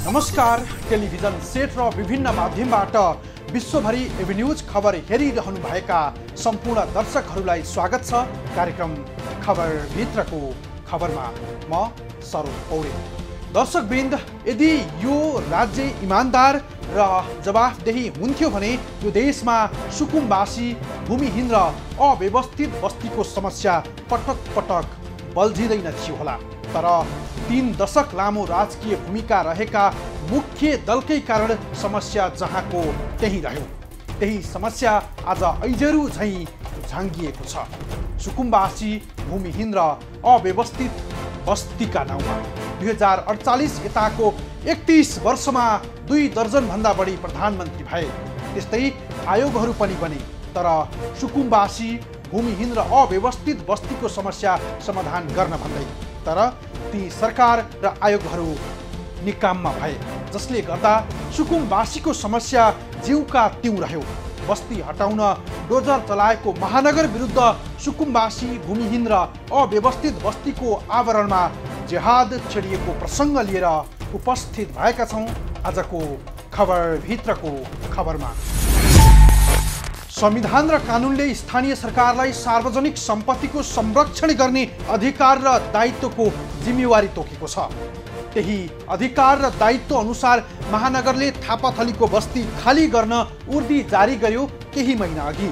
नमस्कार। Television set र विभिन्न माध्यमबाट विश्वभरि एभिन्यूज खबर हेरिरहनु भएका सम्पूर्ण दर्शकहरूलाई स्वागत छ कार्यक्रम खबर भित्रको खबरमा। म सरोज पौडेल। दर्शकवृन्द, यदि यो राज्य इमानदार र जवाफदेही हुन्थ्यो भने यो देशमा सुकुम्बासी, भूमिहीन र अव्यवस्थित बस्तीको समस्या पटक पटक बल्झिँदैन थियो होला। तर 3 दशक लामो राजकीय भूमिका रहेका मुख्य दलकै कारण समस्या जहाँको त्यही रह्यो। त्यही समस्या आज ऐजेरू झैँ झाङ्गिएको छ। सुकुम्बासी, भूमिहीन र अव्यवस्थित बस्तीका नाउँमा 2048 यताको 31 वर्षमा 2 दर्जनभन्दा बढी प्रधानमन्त्री भए। त्यस्तै आयोगहरू पनि बने। तर सुकुम्बासी, भूमिहीन र अव्यवस्थित बस्तीको समस्या समाधान गर्न भन्दै तर ती सरकार र आयोगहरू निकाममा भए, जसले गर्दा सुकुम्बासीको समस्या जिउका तिउ रह्यो। बस्ती हटाउन डोजर चलाएको महानगर विरुद्ध सुकुम्बासी, भूमिहीन र अव्यवस्थित बस्तीको आवरणमा जेहाद छेडिएको प्रसङ्ग लिएर उपस्थित भएका छौँ आजको खबर भित्रको खबरमा। संविधान र कानुनले स्थानीय सरकारलाई सार्वजनिक सम्पत्तिको संरक्षण गर्ने अधिकार र दायित्वको जिम्मेवारी तोकेको छ। त्यही अधिकार र दायित्व अनुसार महानगरले थापाथलीको बस्ती खाली गर्न उर्दी जारी गर्यो। केही महिना अघि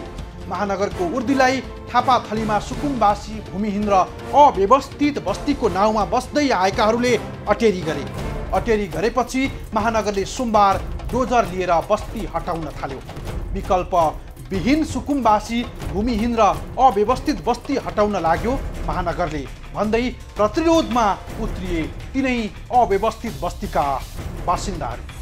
महानगरको उर्दीलाई थापाथलीमा सुकुम्बासी, भूमिहीन र अव्यवस्थित बस्तीको नाउँमा बस्दै आएकाहरूले अटेरी गरे। अटेरी गरेपछि महानगरले सोमबार डोजर लिएर बस्ती हटाउन थाल्यो। विकल्प विहीन सुकुम्बासी, भूमिहीन र अव्यवस्थित बस्ती हटाउन लाग्यो महानगरले भन्दै प्रतिरोधमा उत्रिए तिनै अव्यवस्थित बस्तीका बासिन्दाहरू।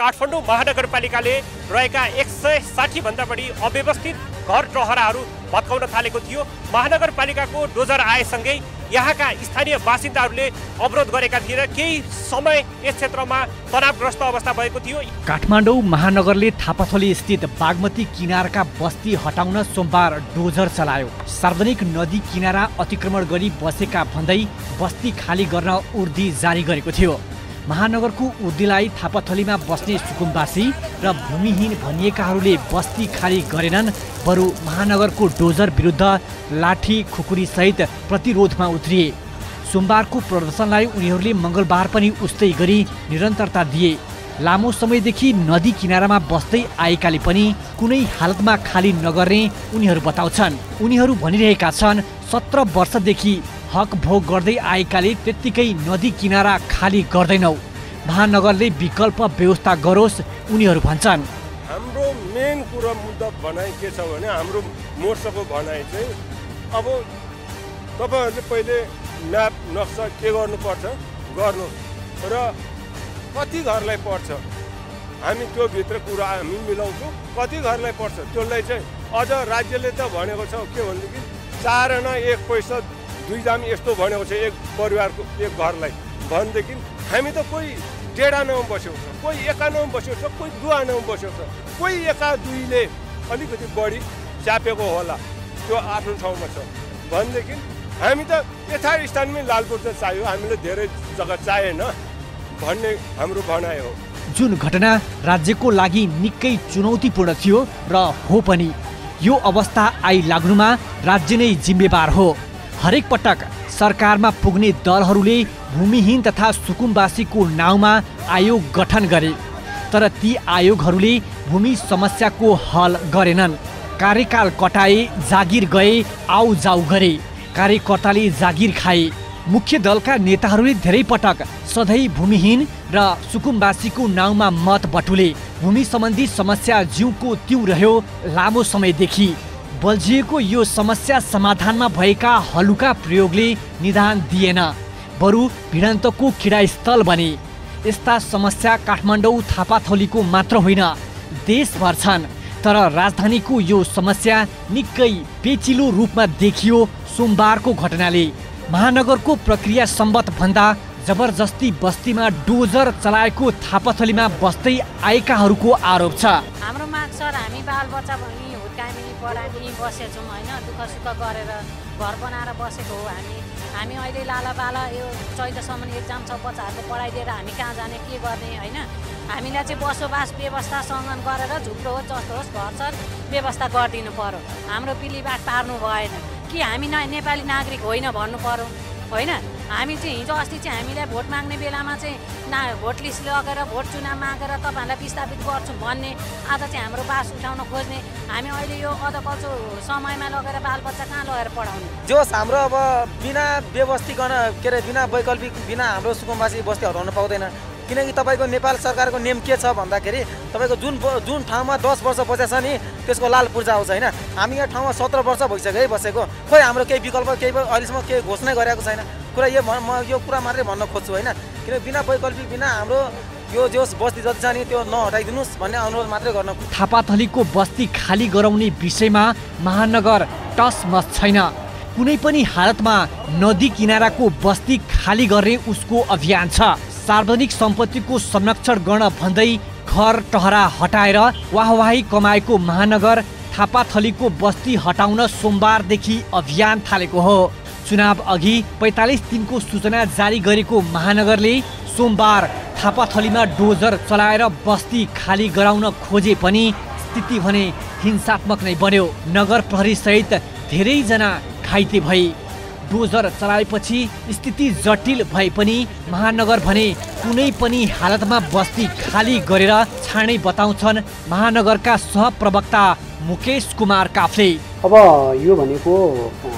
काठमाडौँ महानगरपालिकाले रहेका 160 भन्दा बढी अव्यवस्थित घर टहराहरू भत्काउन थालेको थियो। महानगरपालिकाको डोजर आएसँगै यहाँका स्थानीय बासिन्दाहरूले अवरोध गरेका थिए र केही समय यस क्षेत्रमा तनावग्रस्त अवस्था भएको थियो। काठमाडौँ महानगरले थापाथली स्थित बागमती किनारका बस्ती हटाउन सोमबार डोजर चलायो। सार्वजनिक नदी किनारा अतिक्रमण गरी बसेका भन्दै बस्ती खाली गर्न उर्दी जारी गरेको थियो। महानगरको उर्दीलाई थापाथलीमा बस्ने सुकुम्बासी र भूमिहीन भनिएकाहरूले बस्ती खाली गरेनन्, बरु महानगरको डोजर विरुद्ध लाठी खुकुरी सहित प्रतिरोधमा उत्रिए। सोमबारको प्रदर्शनलाई उनीहरूले मङ्गलबार पनि उस्तै गरी निरन्तरता दिए। लामो समयदेखि नदी किनारामा बस्दै आएकाले पनि कुनै हालतमा खाली नगर्ने उनीहरू बताउँछन्। उनीहरू भनिरहेका छन् 17 वर्षदेखि हक भोग गर्दै आएकाले त्यत्तिकै नदी किनारा खाली गर्दैनौ। महानगरले विकल्प व्यवस्था गरोस् उनीहरू भन्छन्। हाम्रो मेन कुरा मुद्दा भनाइ के छ भने हाम्रो मोर्चाको भनाइ चाहिँ अब तपाईँहरूले पहिले म्याप नक्सा के गर्नुपर्छ गर्नु र कति घरलाई पर्छ हामी त्यो भित्र कुरा हामी मिलाउँछौँ। कति घरलाई पर्छ त्यसलाई चाहिँ अझ राज्यले त भनेको छ के भनेदेखि 4 आना 1 पैसा 2 जाम यस्तो भनेको छ एक परिवारको एक घरलाई भनेदेखि हामी त कोही 1.5 आनामा बसेको छ, कोही 1 आनामा बसेको छ, कोही 2 आनामा बसेको छ, कोही 1-2ले अलिकति बढी च्यापेको होला, त्यो आफ्नो ठाउँमा छ भनेदेखि हामी त यथास्थानमै लालपुर त चाहियो, हामीले धेरै जग्गा चाहिएन भन्ने हाम्रो भनाइ हो। जुन घटना राज्यको लागि निकै चुनौतीपूर्ण थियो र हो पनि, यो अवस्था आइलाग्नुमा राज्य नै जिम्मेवार हो। हरेक पटक सरकारमा पुग्ने दलहरूले भूमिहीन तथा सुकुम्बासीको नाउँमा आयोग गठन गरे, तर ती आयोगहरूले भूमि समस्याको हल गरेनन्। कार्यकाल कटाए, जागिर गए, आउ जाउ गरे, कार्यकर्ताले जागिर खाए। मुख्य दलका नेताहरूले धेरै पटक सधैँ भूमिहीन र सुकुम्बासीको नाउँमा मत बटुले। भूमि सम्बन्धी समस्या जिउको तिउ रह्यो लामो समयदेखि। बल्झिएको यो समस्या समाधानमा भएका हलुका प्रयोगले निदान दिएन, बरु भिडन्तको क्रीडास्थल बने। यस्ता समस्या काठमाडौँ थापाथलीको मात्र होइन, देशभर छन्। तर राजधानीको यो समस्या निकै पेचिलो रूपमा देखियो सोमबारको घटनाले। महानगरको प्रक्रिया सम्बत भन्दा जबरजस्ती बस्तीमा डोजर चलाएको थापाथलीमा बस्दै आएकाहरूको आरोप छ। हाम्रो माग सर, हामी बालबच्चा भनी हुर्कामी पढामी बसेछौँ होइन, दुःख सुख गरेर घर बनाएर बसेको हो हामी अहिले लालाबाला यो चैतसम्म एक्जाम छ, बच्चाहरूको पढाइ दिएर हामी कहाँ जाने, के गर्ने होइन। हामीलाई चाहिँ बसोबास व्यवस्था सङ्गन गरेर झुप्रो होस् जस्तो होस् घर सर व्यवस्था गरिदिनु पर्यो। हाम्रो पिलीबाट पार्नु भएन कि हामी नेपाली नागरिक होइन भन्नु पर्यो होइन। हामी चाहिँ हिजो अस्ति चाहिँ हामीलाई भोट माग्ने बेलामा चाहिँ भोट लिस्ट लगेर भोट चुनाव मागेर तपाईँहरूलाई विस्थापित गर्छौँ भन्ने, आज चाहिँ हाम्रो बास उठाउन खोज्ने। हामी अहिले यो अधकल्चो समयमा लगेर बालबच्चा कहाँ लगेर पढाउने? जोस् हाम्रो अब बिना व्यवस्थीकरण के अरे बिना वैकल्पिक बिना हाम्रो सुकुम्बासी बस्ती हटाउन पाउँदैन। किनकि तपाईँको नेपाल सरकारको नियम के छ भन्दाखेरि तपाईँको जुन ठाउँमा 10 वर्ष बसेछ नि त्यसको लाल पूर्जा आउँछ होइन। हामी यहाँ ठाउँमा 17 वर्ष भइसक्यो है बसेको, खोइ हाम्रो केही विकल्प केही अहिलेसम्म केही घोषणा गरेको छैन। कुरा म यो कुरा मात्रै भन्न खोज्छु होइन, किनकि बिना वैकल्पिक बिना हाम्रो यो जोस बस्ती जति छ नि त्यो नहटाइदिनुहोस् भन्ने अनुरोध मात्रै गर्न। थापाथलीको बस्ती खाली गराउने विषयमा महानगर टसमस छैन। कुनै पनि हालतमा नदी किनाराको बस्ती खाली गर्ने उसको अभियान छ। सार्वजनिक सम्पत्तिको संरक्षण गर्न भन्दै घर टहरा हटाएर वाहवाही कमाएको महानगर थापाथलीको बस्ती हटाउन सोमबारदेखि अभियान थालेको हो। चुनाव अघि 45 दिनको सूचना जारी गरेको महानगरले सोमबार थापाथलीमा डोजर चलाएर बस्ती खाली गराउन खोजे पनि स्थिति भने हिंसात्मक नै बन्यो। नगर प्रहरी सहित धेरैजना घाइते भए। डोजर चलाएपछि स्थिति जटिल भए पनि महानगर भने कुनै पनि हालतमा बस्ती खाली गरेर छाड्ने बताउँछन् महानगरका सहप्रवक्ता मुकेश कुमार काफ्ले। अब यो भनेको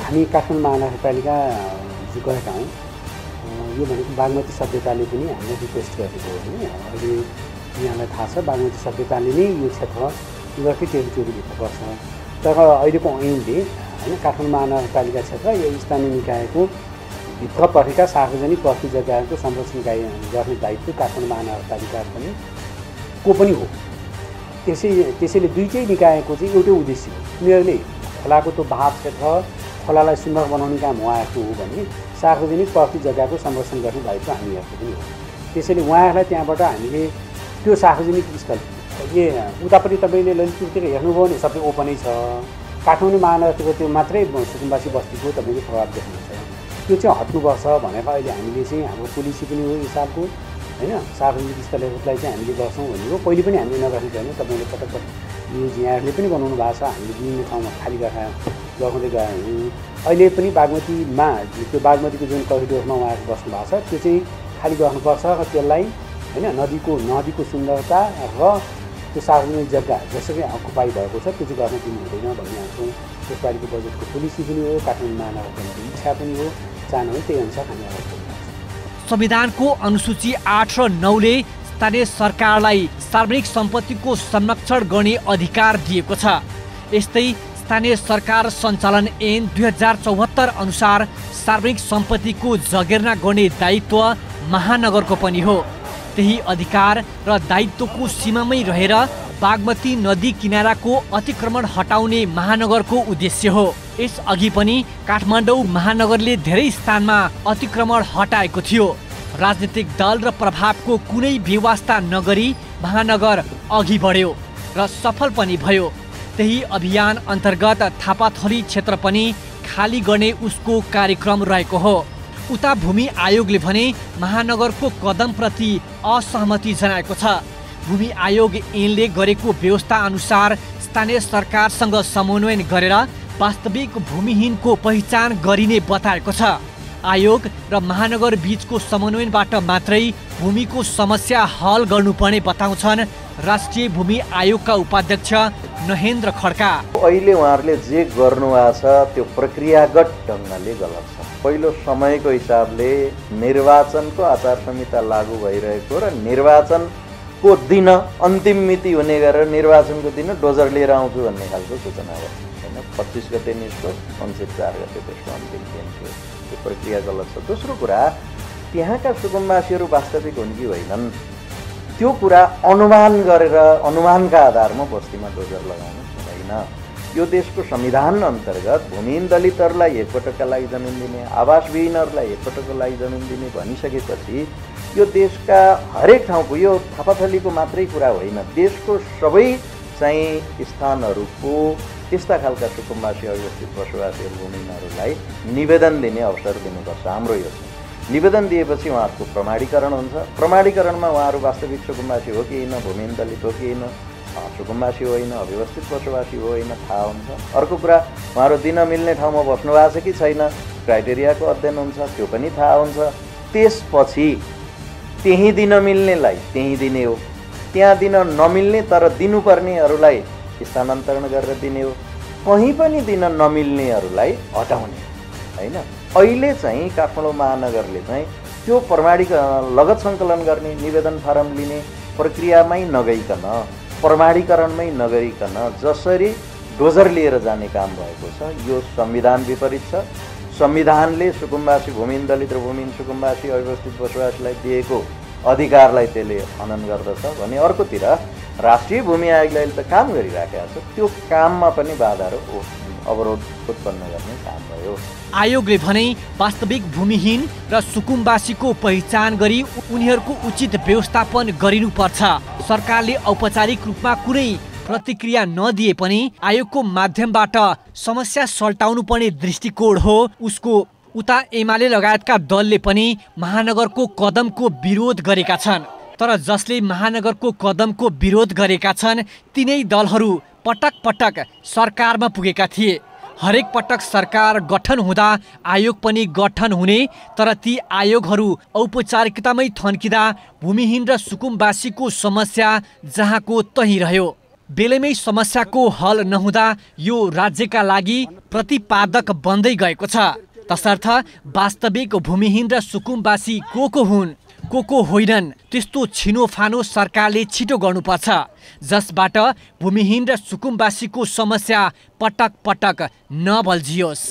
हामी काठमाडौँ महानगरपालिका गएका हौँ, यो भनेको बागमती सभ्यताले पनि हामीलाई रिक्वेस्ट गरेको हो होइन। अहिले यहाँलाई थाहा छ बागमती सभ्यताले नै यो क्षेत्र उनीहरूकै टेरिटोरीभित्र पर्छ। तर अहिलेको ऐनले होइन काठमाडौँ महानगरपालिका क्षेत्र यो स्थानीय निकायको भित्र परेका सार्वजनिक बस्ती जग्गाहरूको संरक्षण गर्ने दायित्व काठमाडौँ महानगरपालिका पनि हो। त्यसैले दुईटै निकायको चाहिँ एउटै उद्देश्य हो। उनीहरूले खोलाको त्यो बहाव क्षेत्र खोलालाई सुन्दर बनाउने काम उहाँहरूको हो भने सार्वजनिक बस्ती जग्गाको संरक्षण गर्ने दायित्व हामीहरूको पनि हो। त्यसैले उहाँहरूलाई त्यहाँबाट हामीले त्यो सार्वजनिक स्थल उतापट्टि तपाईँले ललितपुरतिर हेर्नुभयो भने सबै ओपनै छ। काठमाडौँ महानगरको त्यो मात्रै सुकुम्बासी बस्तीको तपाईँले प्रभाव देख्नुहुन्छ। त्यो चाहिँ हट्नुपर्छ भनेर अहिले हामीले चाहिँ हाम्रो पोलिसी पनि हो यो सालको होइन। सार्वजनिक स्थलहरूलाई चाहिँ हामीले गर्छौँ भनेको पहिले पनि हामीले नगरेको होइन। तपाईँले पटक पटक न्युज यहाँहरूले पनि बनाउनु भएको छ। हामीले विभिन्न ठाउँमा खाली गराउँदै गयौँ। अहिले पनि बागमतीमा त्यो बागमतीको जुन करिडोरमा उहाँहरू बस्नु भएको छ त्यो चाहिँ खाली गर्नुपर्छ र त्यसलाई होइन नदीको सुन्दरता र त्यो सार्वजनिक जग्गा जसरी अकुपाई भएको छ त्यो चाहिँ गर्न दिनु हुँदैन भन्ने हाम्रो त्यसबारेको बजेटको पोलिसी पनि हो। काठमाडौँ महानगरपालिकाको इच्छा पनि हो, चाहना हो, त्यही अनुसार हामी अगाडि बढ्छौँ। संविधानको अनुसूची 8 र 9 ले स्थानीय सरकारलाई सार्वजनिक सम्पत्तिको संरक्षण गर्ने अधिकार दिएको छ। यस्तै स्थानीय सरकार सञ्चालन ऐन 2074 अनुसार सार्वजनिक सम्पत्तिको जगेर्ना गर्ने दायित्व महानगरको पनि हो। त्यही अधिकार र दायित्वको सीमामै रहेर बागमती नदी किनाराको अतिक्रमण हटाउने महानगरको उद्देश्य हो। यसअघि पनि काठमाडौँ महानगरले धेरै स्थानमा अतिक्रमण हटाएको थियो। राजनीतिक दल र प्रभावको कुनै व्यवस्था नगरी महानगर अघि बढ्यो र सफल पनि भयो। त्यही अभियान अन्तर्गत थापाथली क्षेत्र पनि खाली गर्ने उसको कार्यक्रम रहेको हो। उता भूमि आयोगले भने महानगरको कदमप्रति असहमति जनाएको छ। भूमि आयोग ऐनले गरेको व्यवस्था अनुसार स्थानीय सरकारसँग समन्वय गरेर वास्तविक भूमिहीनको पहिचान गरिने बताएको छ। आयोग र महानगर बीचको समन्वयबाट मात्रै भूमिको समस्या हल गर्नुपर्ने बताउँछन् राष्ट्रिय भूमि आयोगका उपाध्यक्ष नहेन्द्र खड्का। अहिले उहाँहरूले जे गर्नुभएको छ त्यो प्रक्रियागत ढङ्गले गलत छ। पहिलो समयको हिसाबले निर्वाचनको आचार संहिता लागू भइरहेको र निर्वाचनको दिन अन्तिम मिति हुने गरेर निर्वाचनको दिन डोजर लिएर आउँछु भन्ने खालको सूचना हो होइन। 25 गते निस्क्यो, 4 गते त्यसको अन्तिम दिन थियो। त्यो प्रक्रिया गलत छ। दोस्रो कुरा, त्यहाँका सुकुम्बासीहरू वास्तविक हुन् कि होइनन् त्यो कुरा अनुमान गरेर अनुमानका आधारमा बस्तीमा डोजर लगाउनु हुँदैन। यो देशको संविधान अन्तर्गत भूमिहीन दलितहरूलाई एकपटकका लागि जमिन दिने, आवासविहीनहरूलाई एकपटकका लागि जमिन दिने भनिसकेपछि यो देशका हरेक ठाउँको, यो थापाथलीको मात्रै कुरा होइन, देशको सबै चाहिँ स्थानहरूको त्यस्ता खालका सुकुम्बासी अवस्थित बसोबासी भूमिहीनहरूलाई निवेदन दिने अवसर दिनुपर्छ। हाम्रो यो निवेदन दिएपछि उहाँहरूको प्रमाणीकरण हुन्छ। प्रमाणीकरणमा उहाँहरू वास्तविक सुकुम्बासी हो कि होइन, भूमिहीन दलित हो कि होइन, सुकुम्बासी होइन, अव्यवस्थित बसोबासी हो होइन थाहा हुन्छ। अर्को कुरा, उहाँहरू दिन मिल्ने ठाउँमा बस्नु भएको छ कि छैन, क्राइटेरियाको अध्ययन हुन्छ, त्यो पनि थाहा हुन्छ। त्यसपछि त्यहीँ दिन मिल्नेलाई त्यहीँ दिने हो, त्यहाँ दिन नमिल्ने तर दिनुपर्नेहरूलाई स्थानान्तरण गरेर दिने हो, कहीँ पनि दिन नमिल्नेहरूलाई हटाउने होइन। अहिले चाहिँ काठमाडौँ महानगरले चाहिँ त्यो प्रमाणीकरण लगत सङ्कलन गर्ने, निवेदन फारम लिने प्रक्रियामै नगइकन, प्रमाणीकरणमै नगरिकन जसरी डोजर लिएर जाने काम भएको छ, यो संविधान विपरीत छ। संविधानले सुकुम्बासी, भूमिहीन दलित र भूमिहीन सुकुम्बासी अव्यवस्थित बसोबासीलाई दिएको अधिकारलाई त्यसले हनन गर्दछ भने अर्कोतिर राष्ट्रिय भूमि आयोगले अहिले त काम गरिराखेको छ, त्यो काममा पनि बाधाहरू अवरोध उत्पन्न गर्ने काम भयो। आयोगले भने वास्तविक भूमिहीन र सुकुम्बासीको पहिचान गरी उनीहरूको उचित व्यवस्थापन गरिनुपर्छ। सरकारले औपचारिक रूपमा कुनै प्रतिक्रिया नदिए पनि आयोगको माध्यमबाट समस्या सल्टाउनु पर्ने दृष्टिकोण हो उसको। उता एमाले लगायतका दलले पनि महानगरको कदमको विरोध गरेका छन्। तर जसले महानगरको कदमको विरोध गरेका छन् तिनै दलहरू पटक पटक सरकारमा पुगेका थिए। हरेक पटक सरकार गठन हुँदा आयोग पनि गठन हुने, तर ती आयोगहरू औपचारिकतामै थन्किँदा भूमिहीन र सुकुम्बासीको समस्या जहाँको तहीँ रह्यो। बेलैमै समस्याको हल नहुँदा यो राज्यका लागि प्रतिपादक बन्दै गएको छ। तसर्थ वास्तविक भूमिहीन र सुकुम्बासी को हुन्, को होइनन्, त्यस्तो छिनोफानो सरकारले छिटो गर्नुपर्छ जसबाट भूमिहीन र सुकुम्बासीको समस्या पटक पटक नबल्झियोस्।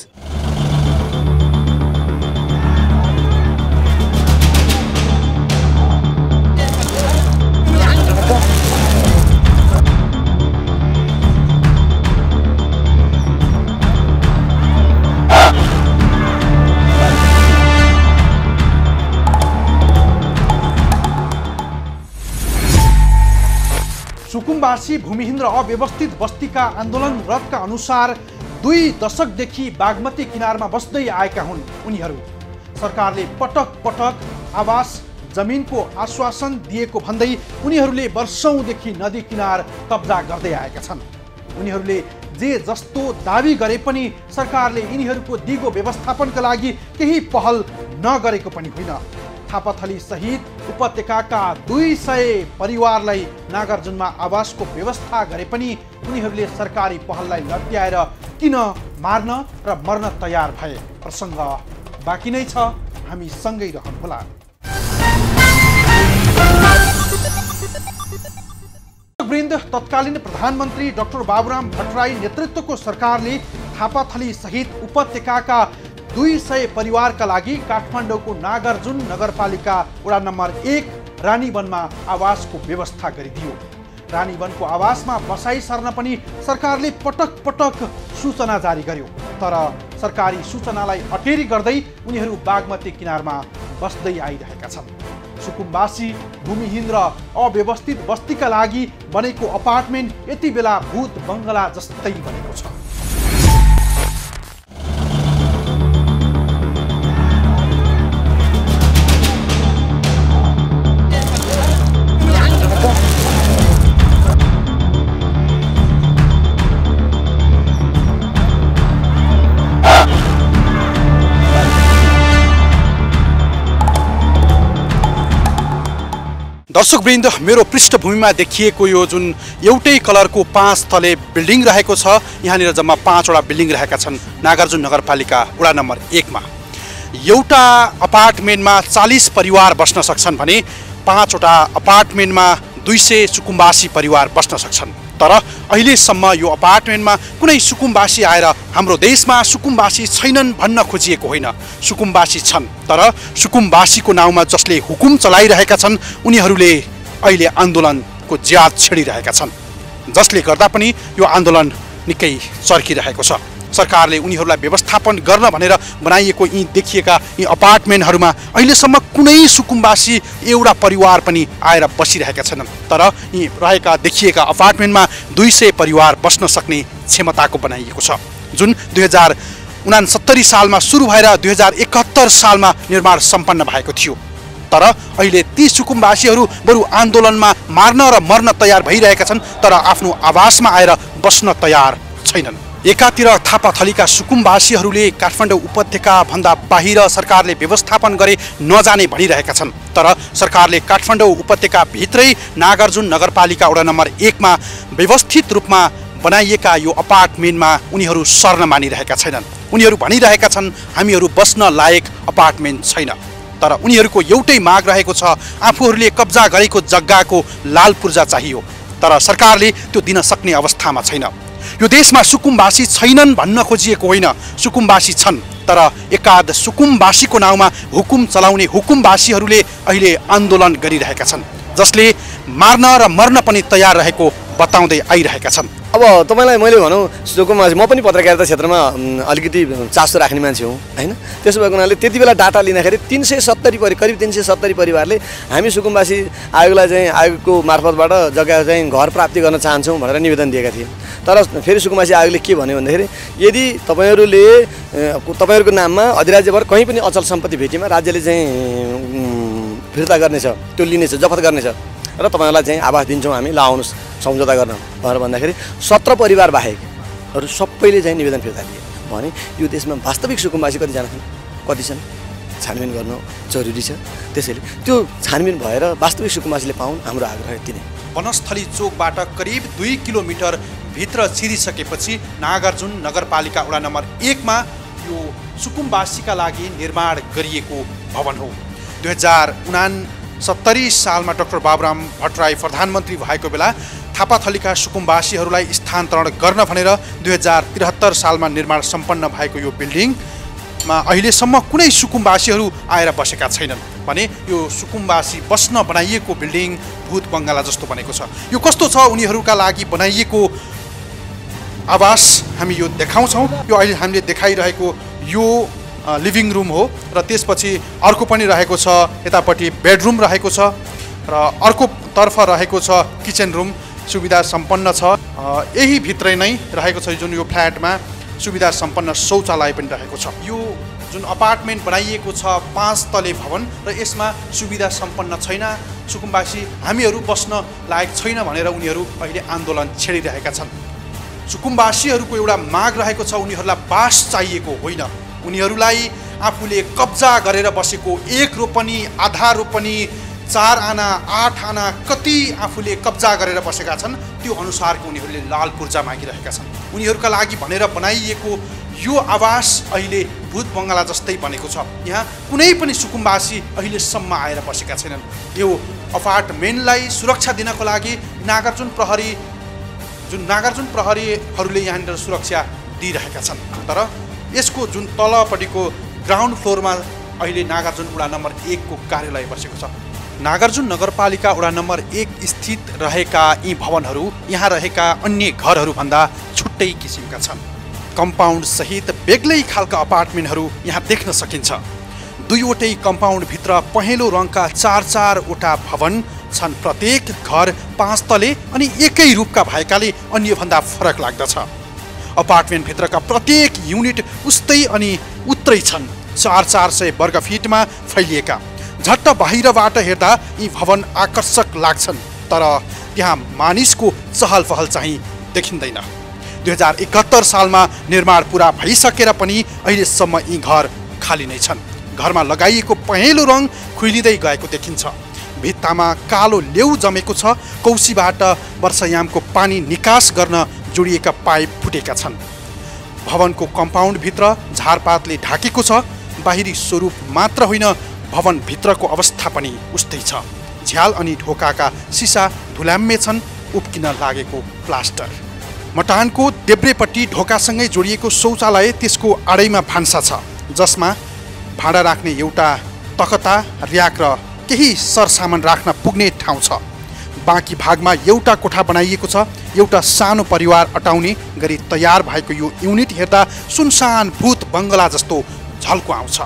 सुकुम्बासी, भूमिहीन र अव्यवस्थित बस्तीका आन्दोलनरतका अनुसार 2 दशकदेखि बागमती किनारमा बस्दै आएका हुन् उनीहरू। सरकारले पटक पटक आवास जमिनको आश्वासन दिएको भन्दै उनीहरूले वर्षौंदेखि नदी किनार कब्जा गर्दै आएका छन्। उनीहरूले जे जस्तो दाबी गरे पनि सरकारले यिनीहरूको दिगो व्यवस्थापनका लागि केही पहल नगरेको पनि होइन। थापाथली सहित उपत्यकाका 200 परिवारलाई नागार्जुनमा आवासको व्यवस्था गरे पनि उनीहरूले सरकारी पहललाई लट्याएर किन मार्न र मर्न तयार भए? प्रसङ्ग बाँकी नै छ, हामी सँगै रहनुहोला। वृन्द, तत्कालीन प्रधानमन्त्री डाक्टर बाबुराम भट्टराई नेतृत्वको सरकारले थापाथली सहित उपत्यकाका 200 परिवारका लागि काठमाडौँको नागार्जुन नगरपालिका वडा नम्बर 1 रानीवनमा आवासको व्यवस्था गरिदियो। रानीवनको आवासमा बसाई सर्न पनि सरकारले पटक पटक सूचना जारी गर्यो, तर सरकारी सूचनालाई अटेरी गर्दै उनीहरू बागमती किनारमा बस्दै आइरहेका छन्। सुकुम्बासी, भूमिहीन र अव्यवस्थित बस्तीका लागि बनेको अपार्टमेन्ट यति बेला भूत बङ्गला जस्तै बनेको छ। दर्शकवृन्द, मेरो पृष्ठभूमिमा देखिएको यो जुन एउटै कलरको 5 तले बिल्डिङ रहेको छ, यहाँनिर जम्मा 5 वटा बिल्डिङ रहेका छन् नागार्जुन नगरपालिका वडा नम्बर 1 मा। एउटा अपार्टमेन्टमा 40 परिवार बस्न सक्छन् भने 5 वटा अपार्टमेन्टमा 200 सुकुम्बासी परिवार बस्न सक्छन्। तर अहिलेसम्म यो अपार्टमेन्टमा कुनै सुकुम्बासी आएर हाम्रो देशमा सुकुम्बासी छैनन् भन्न खोजिएको होइन। सुकुम्बासी छन्, तर सुकुम्बासीको नाउँमा जसले हुकुम चलाइरहेका छन् उनीहरूले अहिले आन्दोलनको ज्याद छेडिरहेका छन्, जसले गर्दा पनि यो आन्दोलन निकै चर्किरहेको छ। सरकारले उनीहरूलाई व्यवस्थापन गर्न भनेर बनाइएको यी देखिएका यी अपार्टमेन्टहरूमा अहिलेसम्म कुनै सुकुम्बासी एउटा परिवार पनि आएर बसिरहेका छैनन्। तर यी रहेका देखिएका अपार्टमेन्टमा 200 परिवार बस्न सक्ने क्षमताको बनाइएको छ, जुन 2069 सालमा सुरु भएर 2071 सालमा निर्माण सम्पन्न भएको थियो। तर अहिले ती सुकुम्बासीहरू बरु आन्दोलनमा मार्न र मर्न तयार भइरहेका छन्, तर आफ्नो आवासमा आएर बस्न तयार छैनन्। एकातिर थापाथलीका सुकुम्बासीहरूले काठमाडौँ उपत्यका भन्दा बाहिर सरकारले व्यवस्थापन गरे नजाने भनिरहेका छन्, तर सरकारले काठमाडौँ उपत्यका भित्रै नागार्जुन नगरपालिका वडा नम्बर 1 मा व्यवस्थित रूपमा बनाइएका यो अपार्टमेन्टमा उनीहरू सर्न मानिरहेका छैनन्। उनीहरू भनिरहेका छन् हामीहरू बस्न लायक अपार्टमेन्ट छैन। तर उनीहरूको एउटै माग रहेको छ, आफूहरूले कब्जा गरेको जग्गाको लाल पूर्जा चाहियो। तर सरकारले त्यो दिन सक्ने अवस्थामा छैन। यो देशमा सुकुम्बासी छैनन् भन्न खोजिएको होइन, सुकुम्बासी छन्। तर एकाध सुकुम्बासीको नाउँमा हुकुम चलाउने हुकुमबासीहरूले अहिले आन्दोलन गरिरहेका छन्, जसले मार्न र मर्न पनि तयार रहेको बताउँदै आइरहेका छन्। अब तपाईँलाई मैले भनौँ सुकुम्बासी, म पनि पत्रकारिता क्षेत्रमा अलिकति चासो राख्ने मान्छे हुँ होइन। त्यसो भएको हुनाले त्यति बेला डाटा लिँदाखेरि करिब 370 परिवारले हामी सुकुम्बासी आयोगलाई चाहिँ आयोगको मार्फतबाट जग्गा चाहिँ घर प्राप्ति गर्न चाहन्छौँ भनेर निवेदन दिएका थिए। तर फेरि सुकुम्बासी आयोगले के भन्यो भन्दाखेरि यदि तपाईँहरूको नाममा अधिराज्यभर कहीँ पनि अचल सम्पत्ति भेटीमा राज्यले चाहिँ फिर्ता गर्नेछ, त्यो लिनेछ, जफत गर्नेछ र तपाईँहरूलाई चाहिँ आवास दिन्छौँ हामी, ल आउनुहोस् सम्झौता गर्न भनेर भन्दाखेरि 17 परिवार बाहेक अरू सबैले चाहिँ निवेदन फिर्ता दिए। भने यो देशमा वास्तविक सुकुम्बासी कतिजना छन्, कति छन्, छानबिन गर्नु जरुरी छ। त्यसैले त्यो छानबिन भएर वास्तविक सुकुम्बासीले पाउन्, हाम्रो आग्रह यति नै। वनस्थली चोकबाट करिब 2 किलोमिटर भित्र छिरिसकेपछि नागार्जुन नगरपालिका वडा नम्बर 1 मा यो सुकुम्बासीका लागि निर्माण गरिएको भवन हो। 2069 सालमा डाक्टर बाबुराम भट्टराई प्रधानमन्त्री भएको बेला थापाथलीका सुकुम्बासीहरूलाई स्थानान्तरण गर्न भनेर 2073 सालमा निर्माण सम्पन्न भएको यो बिल्डिङमा अहिलेसम्म कुनै सुकुम्बासीहरू आएर बसेका छैनन् भने यो सुकुम्बासी बस्न बनाइएको बिल्डिङ भूत बङ्गाला जस्तो बनेको छ। यो कस्तो छ उनीहरूका लागि बनाइएको आवास हामी यो देखाउँछौँ। यो अहिले हामीले देखाइरहेको यो लिभिङ रुम हो र त्यसपछि अर्को पनि रहेको छ, यतापट्टि बेडरुम रहेको छ र अर्कोतर्फ रहेको छ किचन रुम, सुविधा सम्पन्न छ। यही भित्रै नै रहेको छ जुन यो फ्ल्याटमा सुविधा सम्पन्न शौचालय पनि रहेको छ। यो जुन अपार्टमेन्ट बनाइएको छ 5 तले भवन र यसमा सुविधा सम्पन्न छैन, सुकुम्बासी हामीहरू बस्न लायक छैन भनेर उनीहरू अहिले आन्दोलन छेडिरहेका छन्। सुकुम्बासीहरूको एउटा माग रहेको छ, उनीहरूलाई बास चाहिएको होइन, उनीहरूलाई आफूले कब्जा गरेर बसेको 1 रोपनी, आधा रोपनी, 4 आना, 8 आना कति आफूले कब्जा गरेर बसेका छन् त्यो अनुसारको उनीहरूले लाल पूर्जा मागिरहेका छन्। उनीहरूका लागि भनेर बनाइएको यो आवास अहिले भूत बङ्गाला जस्तै बनेको छ। यहाँ कुनै पनि सुकुम्बासी अहिलेसम्म आएर बसेका छैनन्। यो अपार्टमेन्टलाई सुरक्षा दिनको लागि नागार्जुन प्रहरीहरूले यहाँनिर सुरक्षा दिइरहेका छन्। तर यसको जुन तलपट्टिको ग्राउन्ड फ्लोरमा अहिले नागार्जुन वडा नम्बर 1 को कार्यालय बसेको छ। नागार्जुन नगरपालिका वडा नम्बर 1 स्थित रहेका यी भवनहरू यहाँ रहेका अन्य घरहरूभन्दा छुट्टै किसिमका छन्। कम्पाउन्ड सहित बेग्लै खालका अपार्टमेन्टहरू यहाँ देख्न सकिन्छ। 2वटै कम्पाउन्डभित्र पहेँलो रङका 4 वटा भवन छन्। प्रत्येक घर 5 तले अनि एकै रूपका भएकाले अन्यभन्दा फरक लाग्दछ। अपार्टमेन्टभित्रका प्रत्येक युनिट उस्तै अनि उत्रै छन्, 400 वर्ग फिटमा फैलिएका। झट्ट बाहिरबाट हेर्दा यी भवन आकर्षक लाग्छन्, तर त्यहाँ मानिसको चहल पहल चाहिँ देखिँदैन। 2071 सालमा निर्माण पुरा भइसकेर पनि अहिलेसम्म यी घर खाली नै छन्। घरमा लगाइएको पहेँलो रङ खुइलिँदै गएको देखिन्छ। भित्तामा कालो लेउ जमेको छ। कौसीबाट वर्षायामको पानी निकास गर्न जोडिएका पाइप फुटेका छन्। भवनको कम्पाउन्डभित्र झारपातले ढाकेको छ। बाहिरी स्वरूप मात्र होइन, भवनभित्रको अवस्था पनि उस्तै छ। झ्याल अनि ढोकाका सिसा धुल्याम्मे छन्, उप्किन लागेको प्लास्टर। मटानको देब्रेपट्टि ढोकासँगै जोडिएको शौचालय, त्यसको आडैमा भान्सा छ जसमा भाँडा राख्ने एउटा तखता, र्याक र केही सरसामान राख्न पुग्ने ठाउँ छ। बाँकी भागमा एउटा कोठा बनाइएको छ। एउटा सानो परिवार अटाउने गरी तयार भएको यो युनिट हेर्दा सुनसान भूत बङ्गला जस्तो झल्को आउँछ।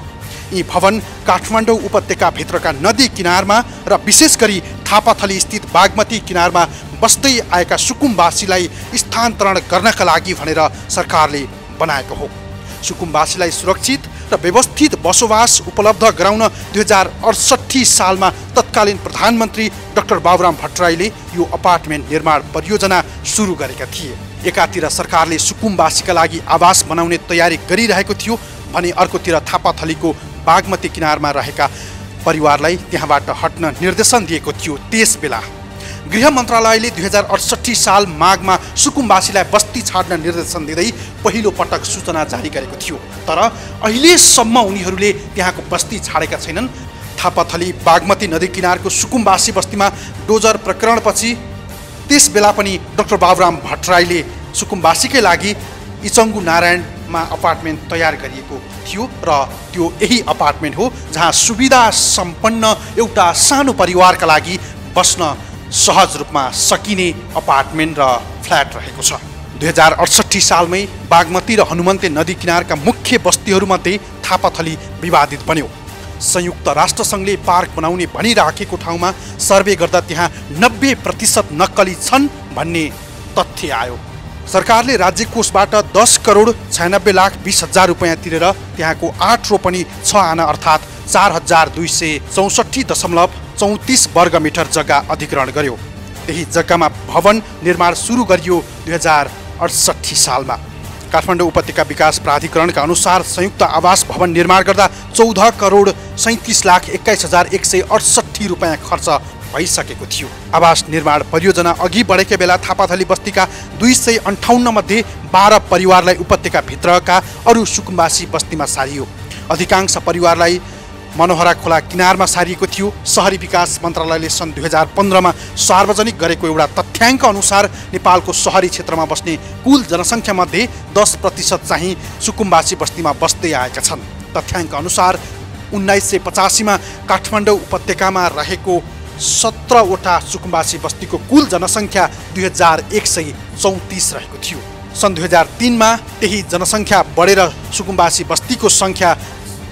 यी भवन काठमाडौँ उपत्यकाभित्रका नदी किनारमा र विशेष गरी थापाथली स्थित बागमती किनारमा बस्दै आएका सुकुम्बासीलाई स्थानान्तरण गर्नका लागि भनेर सरकारले बनाएको हो। सुकुम्बासीलाई सुरक्षित र व्यवस्थित बसोबास उपलब्ध गराउन 2068 सालमा तत्कालीन प्रधानमन्त्री डाक्टर बाबुराम भट्टराईले यो अपार्टमेन्ट निर्माण परियोजना सुरु गरेका थिए। एकातिर सरकारले सुकुम्बासीका लागि आवास बनाउने तयारी गरिरहेको थियो भने अर्कोतिर थापाथलीको बागमती किनारमा रहेका परिवारलाई त्यहाँबाट हट्न निर्देशन दिएको थियो। त्यसबेला गृह मन्त्रालयले 2068 साल माघमा सुकुम्बासीलाई बस्ती छाड्न निर्देशन दिँदै पहिलो पटक सूचना जारी गरेको थियो। तर अहिलेसम्म उनीहरूले त्यहाँको बस्ती छाडेका छैनन्। थापाथली बागमती नदी किनारको सुकुम्बासी बस्तीमा डोजर प्रकरणपछि त्यसबेला पनि डाक्टर बाबुराम भट्टराईले सुकुम्बासीकै लागि इचङ्गु नारायणमा अपार्टमेन्ट तयार गरिएको थियो र त्यो यही अपार्टमेन्ट हो जहाँ सुविधा सम्पन्न एउटा सानो परिवारका लागि बस्न सहज रूपमा सकिने अपार्टमेन्ट र फ्ल्याट रहेको छ। 2068 सालमै बागमती र हनुमन्ते नदी किनारका मुख्य बस्तीहरूमध्ये थापाथली विवादित बन्यो। संयुक्त राष्ट्रसङ्घले पार्क बनाउने भनिराखेको ठाउँमा सर्वे गर्दा त्यहाँ 90% नक्कली छन् भन्ने तथ्य आयो। सरकारले राज्य कोषबाट 10,96,20,00,000 रुपैयाँ तिरेर त्यहाँको 8 रोपनी 6 आना अर्थात् 4,264.34 वर्गमिटर जग्गा अधिग्रहण गर्यो। त्यही जग्गामा भवन निर्माण सुरु गरियो 2068 सालमा। काठमाडौँ उपत्यका विकास प्राधिकरणका अनुसार संयुक्त आवास भवन निर्माण गर्दा 14,37,21,168 रुपैयाँ खर्च भइसकेको थियो। आवास निर्माण परियोजना अघि बढेकै बेला थापाथली बस्तीका 258 मध्ये 12 परिवारलाई उपत्यकाभित्रका अरू सुकुम्बासी बस्तीमा सारियो। अधिकांश परिवारलाई मनोहरा खोला किनारमा सारिएको थियो। शहरी विकास मन्त्रालयले सन् 2015मा सार्वजनिक गरेको एउटा तथ्याङ्क अनुसार नेपालको शहरी क्षेत्रमा बस्ने कुल जनसङ्ख्यामध्ये 10% चाहिँ सुकुम्बासी बस्तीमा बस्दै आएका छन्। तथ्याङ्क अनुसार 1985मा काठमाडौँ उपत्यकामा रहेको 17वटा सुकुम्बासी बस्तीको कुल जनसङ्ख्या 2134 रहेको थियो। सन् 2003मा त्यही जनसङ्ख्या बढेर सुकुम्बासी बस्तीको सङ्ख्या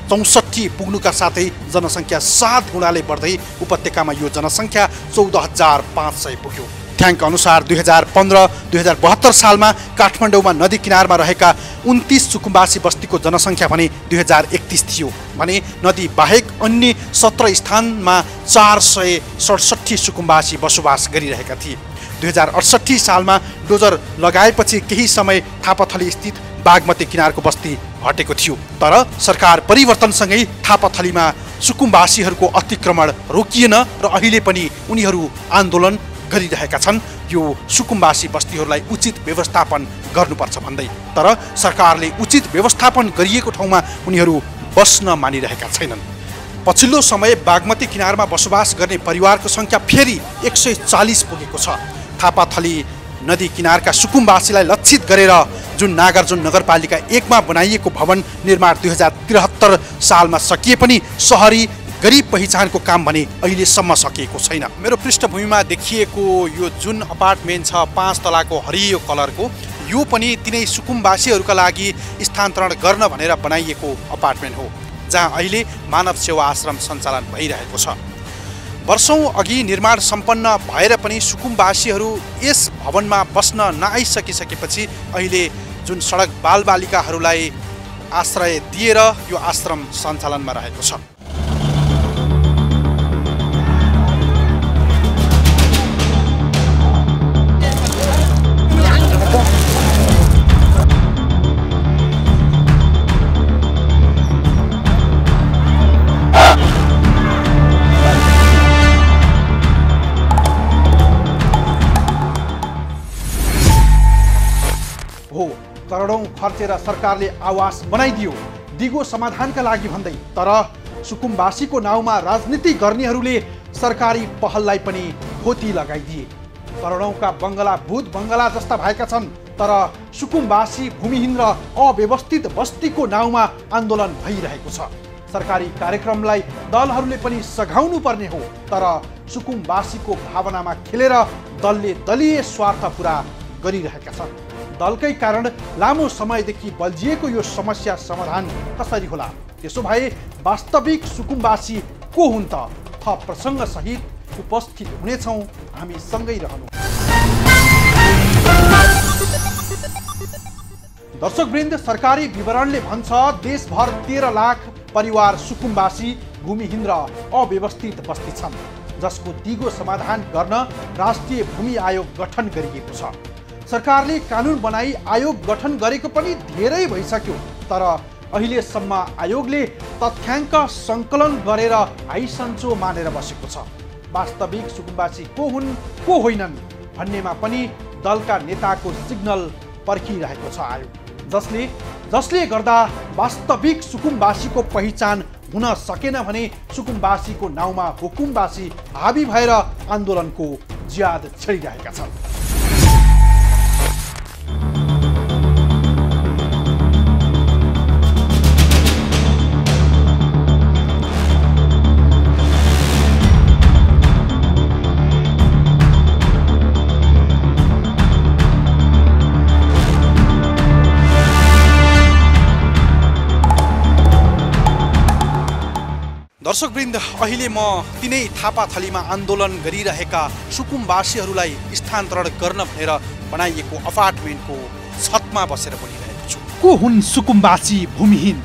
64 पुग्नुका साथै जनसङ्ख्या 7 गुणाले बढ्दै उपत्यकामा यो जनसङ्ख्या 14,500 पुग्यो। तथ्याङ्क अनुसार 2015-2072 सालमा काठमाडौँमा नदी किनारमा रहेका 29 सुकुम्बासी बस्तीको जनसङ्ख्या भने 2031 थियो भने नदी बाहेक अन्य 17 स्थानमा 467 सुकुम्बासी बसोबास गरिरहेका थिए। 2068 सालमा डोजर लगाएपछि केही समय थापाथली स्थित बागमती किनारको बस्ती हटेको थियो। तर सरकार परिवर्तनसँगै थापाथलीमा सुकुम्बासीहरूको अतिक्रमण रोकिएन र अहिले पनि उनीहरू आन्दोलन गरिरहेका छन् यो सुकुम्बासी बस्तीहरूलाई उचित व्यवस्थापन गर्नुपर्छ भन्दै। तर सरकारले उचित व्यवस्थापन गरिएको ठाउँमा उनीहरू बस्न मानिरहेका छैनन्। पछिल्लो समय बागमती किनारमा बसोबास गर्ने परिवारको सङ्ख्या फेरि 140 पुगेको छ। थापाथली नदी किनारका सुकुम्बासीलाई लक्षित गरेर जुन नागार्जुन नगरपालिका 1 मा बनाइएको भवन निर्माण 2073 सालमा सकिए पनि शहरी गरिब पहिचानको काम भने अहिलेसम्म सकिएको छैन। मेरो पृष्ठभूमिमा देखिएको यो जुन अपार्टमेन्ट छ 5 तलाको हरियो कलरको, यो पनि तिनै सुकुम्बासीहरूका लागि स्थानान्तरण गर्न भनेर बनाइएको अपार्टमेन्ट हो जहाँ अहिले मानव सेवा आश्रम सञ्चालन भइरहेको छ। वर्षौं अघि निर्माण सम्पन्न भएर पनि सुकुम्बासीहरू यस भवनमा बस्न नआइसकिसकेपछि अहिले जुन सडक बालबालिकाहरूलाई आश्रय दिएर यो आश्रम सञ्चालनमा रहेको छ। करोडौं खर्चेर सरकारले आवास बनाइदियो दिगो समाधानका लागि भन्दै। तर सुकुम्बासीको नाउँमा राजनीति गर्नेहरूले सरकारी पहललाई पनि खोती लगाइदिए। करोडौंका बङ्गला भूत बङ्गला जस्ता भएका छन् तर सुकुम्बासी भूमिहीन र अव्यवस्थित बस्तीको नाउँमा आन्दोलन भइरहेको छ। सरकारी कार्यक्रमलाई दलहरूले पनि सघाउनु पर्ने हो, तर सुकुम्बासीको भावनामा खेलेर दलले दलीय स्वार्थ पुरा गरिरहेका छन्। दलकै कारण लामो समयदेखि बल्झिएको यो समस्या समाधान कसरी होला? त्यसो भए वास्तविक सुकुम्बासी को हुन् त? थप प्रसङ्ग सहित उपस्थित हुनेछौँ, हामी सँगै रहनु। दर्शकवृन्द, सरकारी विवरणले भन्छ देशभर 13 लाख परिवार सुकुम्बासी, भूमिहीन र अव्यवस्थित बस्ती छन्, जसको दिगो समाधान गर्न राष्ट्रिय भूमि आयोग गठन गरिएको छ। सरकारले कानुन बनाई आयोग गठन गरेको पनि धेरै भइसक्यो, तर अहिलेसम्म आयोगले तथ्याङ्क सङ्कलन गरेर हाइसन्चो मानेर बसेको छ। वास्तविक सुकुम्बासी को हुन्, को होइनन् भन्नेमा पनि दलका नेताको सिग्नल पर्खिरहेको छ आयोग, जसले गर्दा वास्तविक सुकुम्बासीको पहिचान हुन सकेन भने सुकुम्बासीको नाउँमा हुकुमबासी हाबी भएर आन्दोलनको ज्याद छेडिरहेका छन्। दर्शकवृन्द, अहिले म तिनै थापाथलीमा आन्दोलन गरिरहेका सुकुम्बासीहरूलाई स्थानान्तरण गर्न भनेर बनाइएको अपार्टमेन्टको छतमा बसेर बोलिरहेको छु। को हुन् सुकुम्बासी भूमिहीन,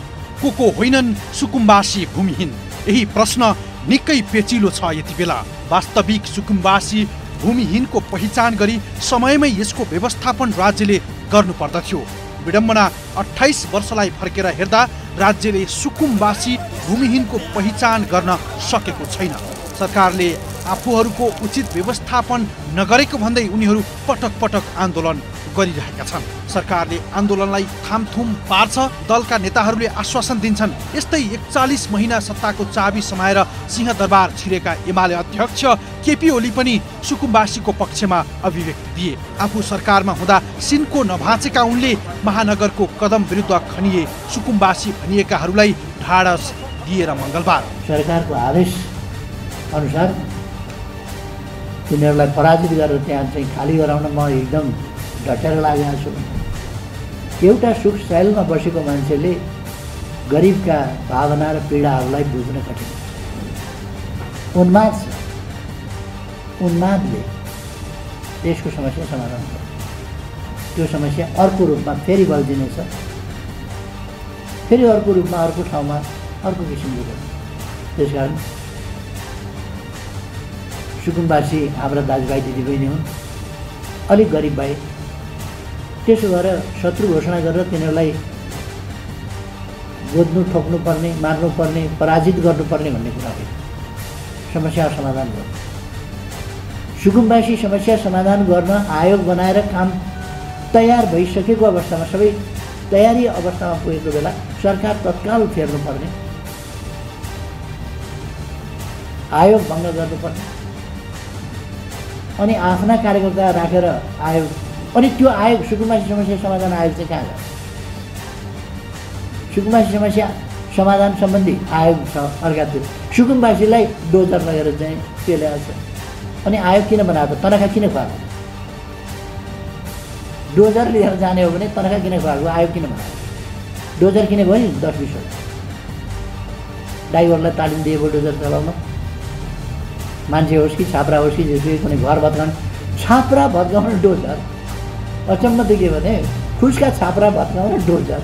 को होइनन् सुकुम्बासी भूमिहीन? यही प्रश्न निकै पेचिलो छ यति बेला। वास्तविक सुकुम्बासी भूमिहीनको पहिचान गरी समयमै यसको व्यवस्थापन राज्यले गर्नुपर्दथ्यो। विडम्बना 28 वर्षलाई फर्केर हेर्दा राज्यले सुकुम्बासी भूमिहीनको पहिचान गर्न सकेको छैन। सरकारले आफूहरूको उचित व्यवस्थापन नगरेको भन्दै उनीहरू पटक पटक आन्दोलन गरिरहेका छन्। सरकारले आन्दोलनलाई थामथुम पार्छ, दलका नेताहरूले आश्वासन दिन्छन्। यस्तै 41 महिना सत्ताको चाबी समाएर सिंहदरबार छिरेका एमाले अध्यक्ष केपी ओली पनि सुकुम्बासीको पक्षमा अभिव्यक्ति दिए। आफू सरकारमा हुँदा सिनको नभाँचेका उनले महानगरको कदम विरुद्ध खनिए सुकुम्बासी भनिएकाहरूलाई ढाडस दिएर मङ्गलबार सरकारको आदेश अनुसार तिनीहरूलाई पराजित गरेर त्यहाँ चाहिँ खाली गराउन म एकदम डटेर लागेको छु। एउटा सुख शैलमा बसेको मान्छेले गरिबका भावना र पीडाहरूलाई बुझ्न कठिन। उन्माद छ, उन्मादले देशको समस्या समाधान गर्छ। त्यो समस्या अर्को रूपमा फेरि बल्झिनेछ, फेरि अर्को रूपमा अर्को ठाउँमा अर्को किसिमले गर्छ। त्यसकारण सुकुम्बासी हाम्रा दाजुभाइ दिदीबहिनी हुन्, अलिक गरिब भए त्यसो भएर शत्रु घोषणा गरेर तिनीहरूलाई गोद्नु, ठोक्नुपर्ने, मार्नुपर्ने, पराजित गर्नुपर्ने भन्ने कुरा होइन। समस्या समाधान गर्नु, सुकुम्बासी समस्या समाधान गर्न आयोग बनाएर काम तयार भइसकेको अवस्थामा, सबै तयारी अवस्थामा पुगेको बेला सरकार तत्काल फेर्नुपर्ने, आयोग भङ्ग गर्नुपर्ने, अनि आफ्ना कार्यकर्ता राखेर आयोग, अनि त्यो आयोग सुकुम्बासी समस्या समाधान आयोग चाहिँ कहाँ गयो? सुकुम्बासी समस्या समाधान सम्बन्धी आयोग छ अर्कातिर, सुकुम्बासीलाई डोजर लगेर चाहिँ के ल्याएको छ? अनि आयोग किन बनाएको? तनखा किन खुवाएको? डोजर लिएर जाने हो भने तनखा किन खुवाएको? आयोग किन बनाएको? डोजर किन गयो नि 10-20 हजार ड्राइभरलाई तालिम दिएको डोजर चलाउन, मान्छे होस् कि छाप्रा होस् कि जेसुकै कुनै घर भत्काउने, छाप्रा भत्काउने डोजर। अचम्म देख्यो भने फुसका छाप्रा भत्काउने डोजर।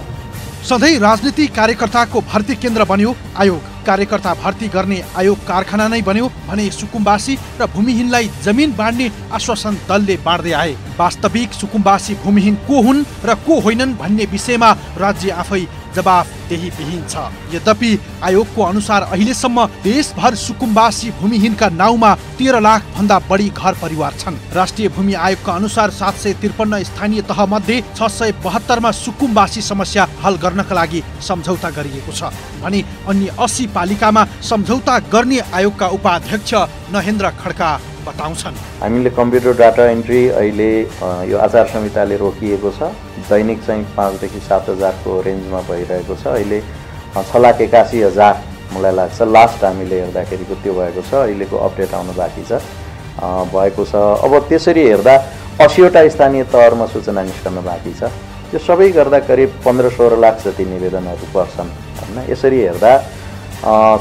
सधैँ राजनीति कार्यकर्ताको भर्ती केन्द्र बन्यो आयोग, कार्यकर्ता भर्ती गर्ने आयोग कारखाना नै बन्यो भने सुकुम्बासी र भूमिहीनलाई जमिन बाँड्ने आश्वासन दलले बाँड्दै आए। वास्तविक सुकुम्बासी भूमिहीन को हुन् र को होइनन् भन्ने विषयमा राज्य आफै जवाफदेहीविहीन छ। यद्यपि आयोगको अनुसार अहिलेसम्म देशभर सुकुम्बासी भूमिहीनका नाउँमा 13 लाख भन्दा बढी घर परिवार छन्। राष्ट्रिय भूमि आयोगका अनुसार 753 स्थानीय तह मध्ये 672 मा सुकुम्बासी समस्या हल गर्नका लागि सम्झौता गरिएको छ भने अन्य 80 पालिकामा सम्झौता गर्ने आयोगका उपाध्यक्ष नहेन्द्र खड्का बताउँछन्। हामीले कम्प्युटर डाटा एन्ट्री अहिले यो आचार संहिताले रोकिएको छ। दैनिक चाहिँ 5 देखि 7 हजारको रेन्जमा भइरहेको छ। अहिले 6,81,000 मलाई लाग्छ लास्ट हामीले हेर्दाखेरिको त्यो भएको छ। अहिलेको अपडेट आउनु बाँकी छ भएको छ। अब त्यसरी हेर्दा 80वटा स्थानीय तहमा सूचना निस्कन बाँकी छ। त्यो सबै गर्दा करिब 15-16 लाख जति निवेदनहरू पर्छन् हैन। यसरी हेर्दा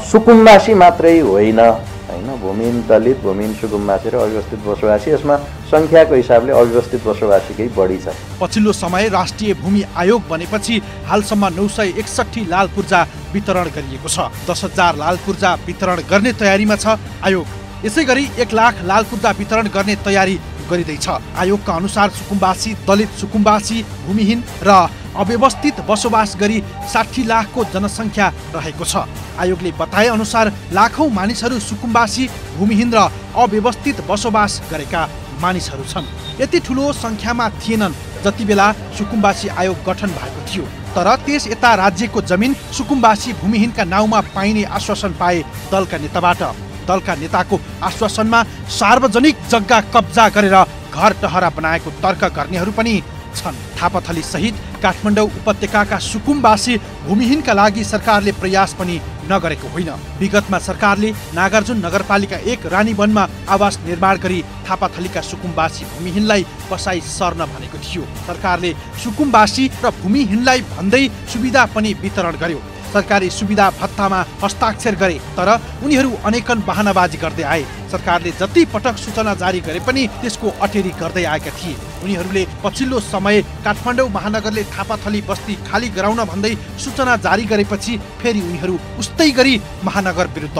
सुकुम्बासी मात्रै होइन भूमिहीन दलित, भूमिहीन सुकुम्बासी र अव्यवस्थित बसोबासी, यसमा सङ्ख्याको हिसाबले अव्यवस्थित बसोबासीकै बढी छ। पछिल्लो समय राष्ट्रिय भूमि आयोग बनेपछि हालसम्म 961 लाल पूर्जा वितरण गरिएको छ। 10,000 लाल पूर्जा वितरण गर्ने तयारीमा छ आयोग। यसैगरी 1 लाख लाल पूर्जा वितरण गर्ने तयारी गरिँदैछ। आयोगका अनुसार सुकुम्बासी, दलित सुकुम्बासी, भूमिहीन र अव्यवस्थित बसोबास गरी 60 लाखको जनसङ्ख्या रहेको छ। आयोगले बताए अनुसार लाखौं मानिसहरू सुकुम्बासी, भूमिहीन र अव्यवस्थित बसोबास गरेका मानिसहरू छन्। यति ठुलो सङ्ख्यामा थिएनन् जति बेला सुकुम्बासी आयोग गठन भएको थियो। तर त्यस यता राज्यको जमिन सुकुम्बासी, भूमिहीनका नाउँमा पाइने आश्वासन पाए दलका नेताबाट। दलका नेताको आश्वासनमा सार्वजनिक जग्गा कब्जा गरेर घर टहरा बनाएको तर्क गर्नेहरू पनि छन्। थापाथली सहित काठमाडौँ उपत्यकाका सुकुम्बासी, भूमिहीनका लागि सरकारले प्रयास पनि नगरेको होइन। विगतमा सरकारले नागार्जुन नगरपालिका 1 रानीवनमा आवास निर्माण गरी थापाथलीका सुकुम्बासी, भूमिहीनलाई बसाई सर्न भनेको थियो। सरकारले सुकुम्बासी र भूमिहीनलाई भन्दै सुविधा पनि वितरण गर्यो। सरकारी सुविधा भत्तामा हस्ताक्षर गरे, तर उनीहरू अनेकन बहानाबाजी गर्दै आए। सरकारले जति पटक सूचना जारी गरे पनि त्यसको अटेरी गर्दै आएका थिए। उनीहरूले पछिल्लो समय काठमाडौँ महानगरले थापाथली बस्ती खाली गराउन भन्दै सूचना जारी गरेपछि फेरि उनीहरू उस्तै गरी महानगर विरुद्ध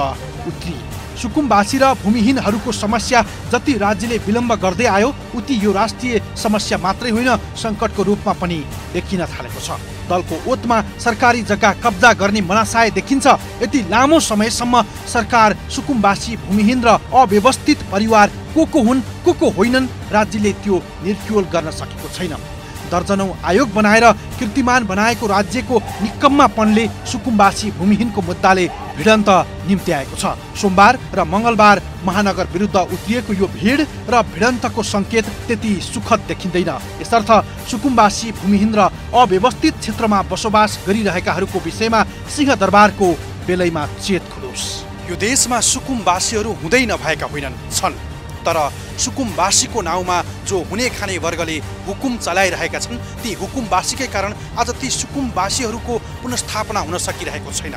उत्रिए। सुकुम्बासी र भूमिहीनहरूको समस्या जति राज्यले विलम्ब गर्दै आयो उति यो राष्ट्रिय समस्या मात्रै होइन, सङ्कटको रूपमा पनि देखिन थालेको छ। दलको ओतमा सरकारी जग्गा कब्जा गर्ने मनासाय देखिन्छ। यति लामो समयसम्म सरकार सुकुम्बासी, भूमिहीन र अव्यवस्थित परिवार को हुन्, को होइनन्, राज्यले त्यो निर्क्युल गर्न सकेको छैन। दर्जनौं आयोग बनाएर कीर्तिमान बनाएको राज्यको निकम्मापनले सुकुम्बासी, भूमिहीनको मुद्दाले भिडन्त निम्ति आएको छ। सोमबार र मङ्गलबार महानगर विरुद्ध उत्रिएको यो भिड र भिडन्तको सङ्केत त्यति सुखद देखिँदैन। यसर्थ सुकुम्बासी, भूमिहीन र अव्यवस्थित क्षेत्रमा बसोबास गरिरहेकाहरूको विषयमा सिंहदरबारको बेलैमा चेत खुलोस्। यो देशमा सुकुम्बासीहरू हुँदै नभएका होइनन्, छन्। तर सुकुम्बासीको नाउँमा जो हुने खाने वर्गले हुकुम चलाइरहेका छन्, ती हुकुमबासीकै कारण आज ती सुकुम्बासीहरूको पुनर्स्थापना हुन सकिरहेको छैन।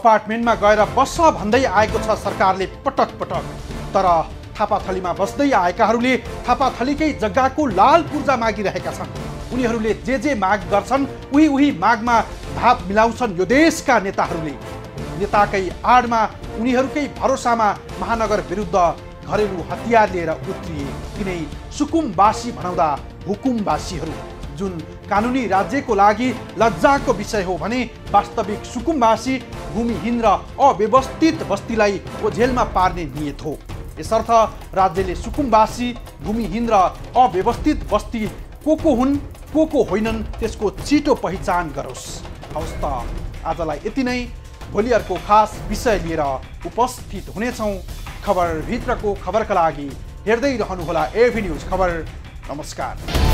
अपार्टमेन्टमा गएर बस्छ भन्दै आएको छ सरकारले पटक पटक। तर थापाथलीमा बस्दै आएकाहरूले थापाथलीकै जग्गाको लाल पूर्जा मागिरहेका छन्। उनीहरूले जे माग गर्छन् उही मागमा भाव मिलाउँछन् यो देशका नेताहरूले। नेताकै आडमा, उनीहरूकै भरोसामा महानगर विरुद्ध घरेलु हतियार लिएर उत्रिए तिनै सुकुम्बासी भनाउँदा हुकुमबासीहरू, जुन कानुनी राज्यको लागि लज्जाको विषय हो भने वास्तविक सुकुम्बासी, भूमिहीन र अव्यवस्थित बस्तीलाई ओझेलमा पार्ने नियत हो। यसर्थ राज्यले सुकुम्बासी, भूमिहीन र अव्यवस्थित बस्ती को हुन्, को होइनन् त्यसको छिटो पहिचान गरोस्। हवस् त आजलाई यति नै। भोलि अर्को खास विषय लिएर उपस्थित हुनेछौँ। खबर भित्रको खबरका लागि हेर्दै रहनुहोला एभी न्युज खबर। नमस्कार।